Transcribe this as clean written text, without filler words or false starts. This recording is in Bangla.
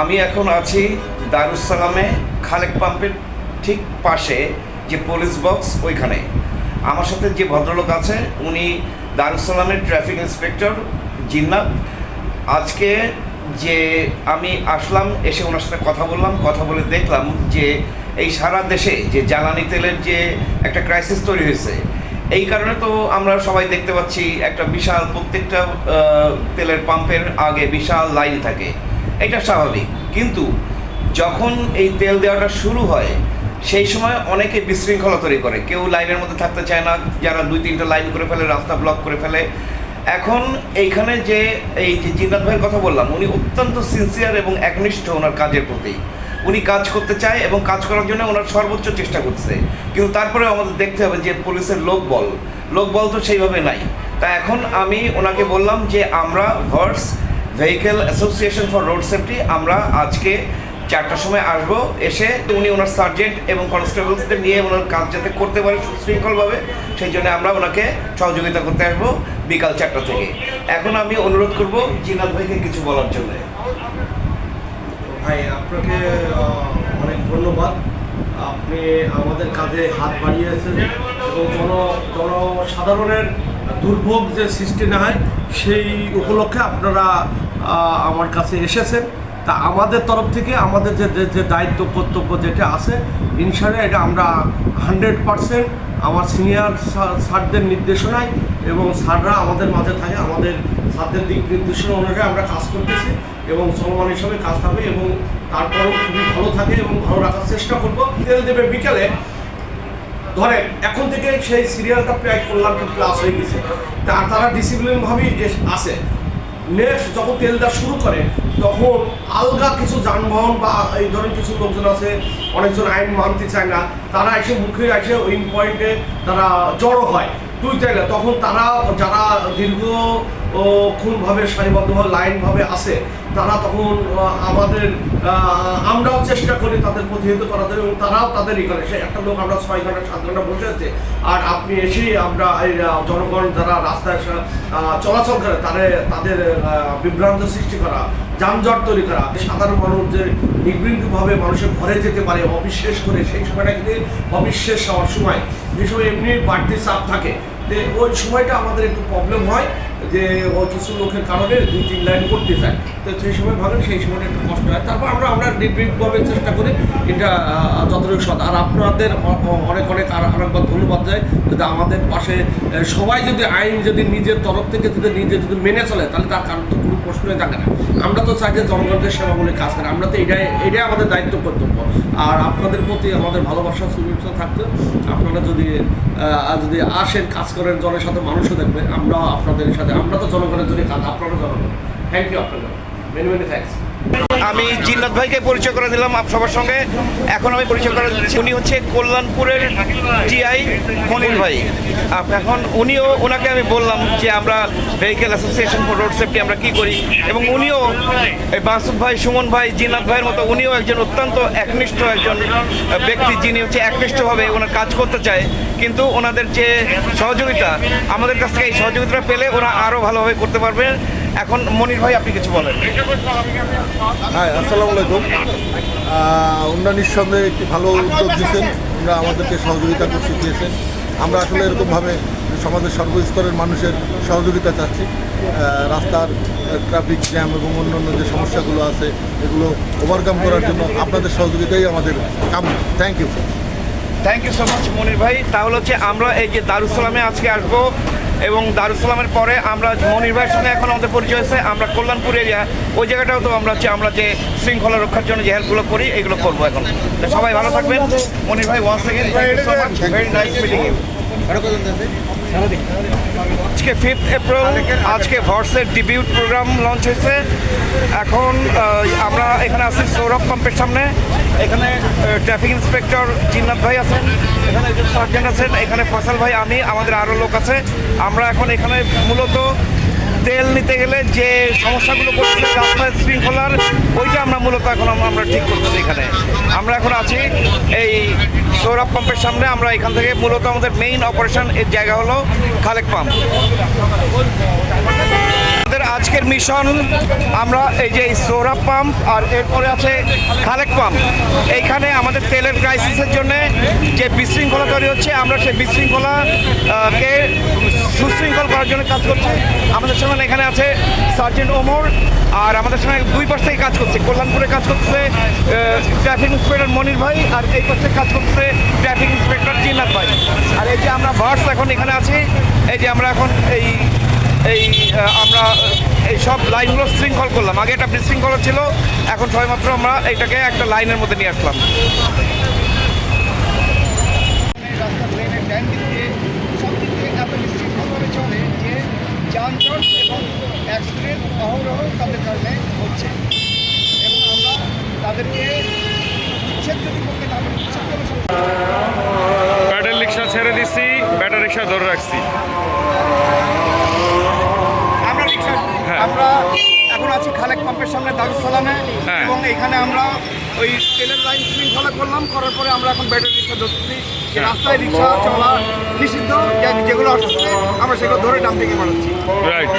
আমি এখন আছি দারুস সালামে খালেক পাম্পের ঠিক পাশে যে পুলিশ বক্স ওইখানে। আমার সাথে যে ভদ্রলোক আছে উনি দারুস সালামের ট্রাফিক ইন্সপেক্টর জিন্নাত। আজকে যে আমি আসলাম, এসে ওনার সাথে কথা বললাম, কথা বলে দেখলাম যে এই সারা দেশে যে জ্বালানি তেলের যে একটা ক্রাইসিস তৈরি হয়েছে, এই কারণে তো আমরা সবাই দেখতে পাচ্ছি একটা বিশাল প্রত্যেকটা তেলের পাম্পের আগে বিশাল লাইন থাকে। এটা স্বাভাবিক, কিন্তু যখন এই তেল দেওয়াটা শুরু হয় সেই সময় অনেকে বিশৃঙ্খলা তৈরি করে, কেউ লাইনের মধ্যে থাকতে চায় না, যারা 2-3টা লাইন করে ফেলে, রাস্তা ব্লক করে ফেলে। এখন এইখানে যে এই যে জিন্নাত ভাইয়ের কথা বললাম, উনি অত্যন্ত সিনসিয়ার এবং একনিষ্ঠ ওনার কাজের প্রতি। উনি কাজ করতে চায় এবং কাজ করার জন্য ওনার সর্বোচ্চ চেষ্টা করছে, কিন্তু তারপরেও আমাদের দেখতে হবে যে পুলিশের লোকবল তো সেইভাবে নাই। তা এখন আমি ওনাকে বললাম যে আমরা verse vehicle association for road safety আমরা আজকে 4টার সময় আসবো, এসে উনি ওনার সার্জেন্ট এবং কনস্টেবলসদের নিয়ে ওনার কাজ যাতে করতে পারে সুশৃঙ্খলভাবে, সেই জন্য আমরা ওনাকে সহযোগিতা করতে আসবো বিকাল 4টা থেকে। এখন আমি অনুরোধ করব জিন্নাত ভাইকে কিছু বলার জন্য। ভাই, আপনাকে অনেক ধন্যবাদ। আপনি আমাদের কাজে হাত বাড়িয়েছেন এবং জনসাধারণের দুর্ভোগ যে সৃষ্টি না হয় সেই উপলক্ষে আপনারা আমার কাছে এসেছেন। তা আমাদের তরফ থেকে আমাদের যে দায়িত্ব কর্তব্য যেটা আছে, ইনশাআল্লাহ এটা আমরা 100% আমার সিনিয়র স্যারদের নির্দেশনায় এবং স্যাররা আমাদের মাঝে থাকে, আমাদের স্যারদের দিক নির্দেশনা অনুযায়ী আমরা কাজ করতেছি এবং চলমান হিসাবে কাজ থাকবে এবং তারপরেও খুবই ভালো থাকে এবং ভালো রাখার চেষ্টা করবো। তেল দেবে বিকালে, ধরেন এখন থেকে সেই সিরিয়ালটা প্রায় কল্যাণপুর প্লাস হয়ে গেছে, তারা ডিসিপ্লিনভাবেই আসে। নেক্সট যখন তেল দেওয়া শুরু করে তখন আলগা কিছু যানবাহন বা এই ধরনের কিছু লোকজন আছে, অনেকজন আইন মানতে চায় না, তারা এসে মুখে এসে উইন পয়েন্টে তারা জড়ো হয় টুইটারে। তখন তারা যারা দীর্ঘক্ষণভাবে সারিবদ্ধভাবে লাইনভাবে আসে, তারা তখন আমরাও চেষ্টা করি তাদের প্রতিহত করার জন্য এবং তারাও তাদেরই করে। সে একটা লোক আমরা 6 ঘন্টা 7 ঘন্টা বসে আছে, আর আপনি এসেই আমরা এই জনগণ যারা রাস্তায় চলাচল করে তাদের বিভ্রান্ত সৃষ্টি করা, যানজট তৈরি করা, সাধারণ মানুষ যে নির্বিঘ্নভাবে মানুষের ঘরে যেতে পারে অফিস শেষ করে, সেই সময়টা কিন্তু অফিস শেষ হওয়ার সময় যে সময় এমনি বাড়তি চাপ থাকে, ওই সময়টা আমাদের একটু প্রবলেম হয় যে ওই কিছু লোকের কারণে 2-3 লাইন করতে চায়, তো সেই সময় ভাবেন সেই সময়টা একটু কষ্ট হয়। তারপর আমরা নির্ভীকভাবে চেষ্টা করি এটা যতটুকু সৎ। আর আপনাদের অনেক আরেকবার ধন্যবাদ যায় যদি আমাদের পাশে সবাই যদি আইন যদি নিজের তরফ থেকে যদি মেনে চলে, তাহলে তার কারণ তো কোনো প্রশ্নই থাকে না। আমরা তো চাই যে জনগণের সেবামূলক কাজ করে, আমরা তো এটাই আমাদের দায়িত্ব কর্তব্য। আর আপনাদের প্রতি আমাদের ভালোবাসা শুভেচ্ছা থাকতো। আপনারা যদি আসেন, কাজ করেন, জনের সাথে মানুষও দেখবে, আমরা আপনাদের সাথে, আমরা তো জনগণের জন্য কাজ, আপনারা জনগণ। থ্যাংক ইউ আপনাদের, মেনি থ্যাংকস। আমি জিন্নাত ভাইকে পরিচয় করে দিলাম সবার সঙ্গে। এখন আমি পরিচয় করে দিচ্ছি, উনি হচ্ছে কল্যাণপুরের টিআই মনির ভাই। এখন ওনাকে আমি বললাম যে আমরা vehicle association for road safety আমরা কী করি, এবং উনিও এই মাসুদ ভাই, সুমন ভাই, জিন্নাত ভাইয়ের মতো উনিও একজন অত্যন্ত একনিষ্ঠ একজন ব্যক্তি, যিনি হচ্ছে একনিষ্ঠভাবে ওনার কাজ করতে চায়। কিন্তু ওনাদের যে সহযোগিতা, আমাদের কাছ থেকে এই সহযোগিতা পেলে ওরা আরও ভালোভাবে করতে পারবেন। এখন মনির ভাই, আপনি কিছু বলেন। হ্যাঁ, আসসালামু আলাইকুম। ওনারা নিঃসন্দেহে একটি ভালো উদ্যোগ দিয়েছেন, ওনারা আমাদেরকে সহযোগিতা করতে চেয়েছেন। আমরা আসলে এরকমভাবে সমাজের সর্বস্তরের মানুষের সহযোগিতা চাচ্ছি। রাস্তার ট্রাফিক জ্যাম এবং অন্যান্য যে সমস্যাগুলো আছে এগুলো ওভারকাম করার জন্য আপনাদের সহযোগিতাই আমাদের কাম্য। থ্যাংক ইউ সো মাচ মনির ভাই। তাহলে হচ্ছে আমরা এই যে দারুস সালামে আজকে আসবো এবং দারুস সালামের পরে আমরা মনির ভাইয়ের সঙ্গে এখন আমাদের পরিচয় হয়েছে, আমরা কল্যাণপুর এরিয়া ওই জায়গাটাও তো আমরা যে শৃঙ্খলা রক্ষার জন্য যে হেল্পগুলো করি এগুলো করবো এখন। তো সবাই ভালো থাকবেন। মনির ভাই, once again thank you so much, very nice meeting you. আজকে 5 এপ্রিল, আজকে ভার্সের ডিবিউট প্রোগ্রাম লঞ্চ হয়েছে। এখন আমরা এখানে আছি সৌরভ পাম্পের সামনে। এখানে ট্রাফিক ইন্সপেক্টর জিন্নাত ভাই আছেন, এখানে একজন সার্জেন্ট আছেন, এখানে ফসল ভাই, আমি, আমাদের আরও লোক আছে। আমরা এখন এখানে মূলত তেল নিতে গেলে যে সমস্যাগুলো করছে রাস্তায় শৃঙ্খলার, ওইটা আমরা মূলত এখন আমরা ঠিক করতেছি। এখানে আমরা এখন আছি এই সৌরভ পাম্পের সামনে। আমরা এখান থেকে মূলত আমাদের মেইন অপারেশন এর জায়গা হলো খালেক পাম্প। আমাদের আজকের মিশন আমরা এই যে সোহরাব পাম্প আর এরপরে আছে খালেক পাম্প, এইখানে আমাদের তেলের ক্রাইসিসের জন্য যে বিশৃঙ্খলা তৈরি হচ্ছে, আমরা সেই বিশৃঙ্খলাকে সুশৃঙ্খল করার জন্য কাজ করছি। আমাদের সঙ্গে এখানে আছে সার্জেন্ট ওমর, আর আমাদের সঙ্গে দুই পাশ থেকে কাজ করছে, কল্যাণপুরে কাজ করছে ট্রাফিক ইন্সপেক্টর মনির ভাই, আর এই পাশে কাজ করছে ট্রাফিক ইন্সপেক্টর জিন্নাত ভাই। আর এই যে আমরা ভার্স এখন এখানে আছি, এই যে আমরা এখন আমরা এই সব লাইনগুলো শৃঙ্খল করলাম। আগে একটা বিশৃঙ্খলা ছিল, এখন সবেমাত্র আমরা এইটাকে একটা লাইনের মধ্যে নিয়ে আসলাম। রাস্তার লেনের ডান দিক দিয়ে সব দিক দিয়ে এত বিশৃঙ্খলভাবে চলে যে যানজট এবং অ্যাক্সিডেন্ট অহরহ তাদের কারণে হচ্ছে, এবং আমরা তাদেরকে উচ্ছেদ যদি করতে না পারি, উচ্ছেদ করে ব্যাটারি রিক্সা ছেড়ে দিচ্ছি, ব্যাটারি রিক্সা ধরে রাখছি। হ্যাঁ। আমরা এখন আছি খালেক পাম্পের সামনে দারুস সালামে, হ্যাঁ। এবং এখানে আমরা ওই তেলের লাইন শৃঙ্খলা করার পরে আমরা এখন ব্যাটারি রিক্সা ধরছি। যে রাস্তায় রিক্সা চলা নিষিদ্ধ, যেগুলো আসছে আমরা সেগুলো ধরে ডাম্পিংয়ে বানাচ্ছি। রাইট।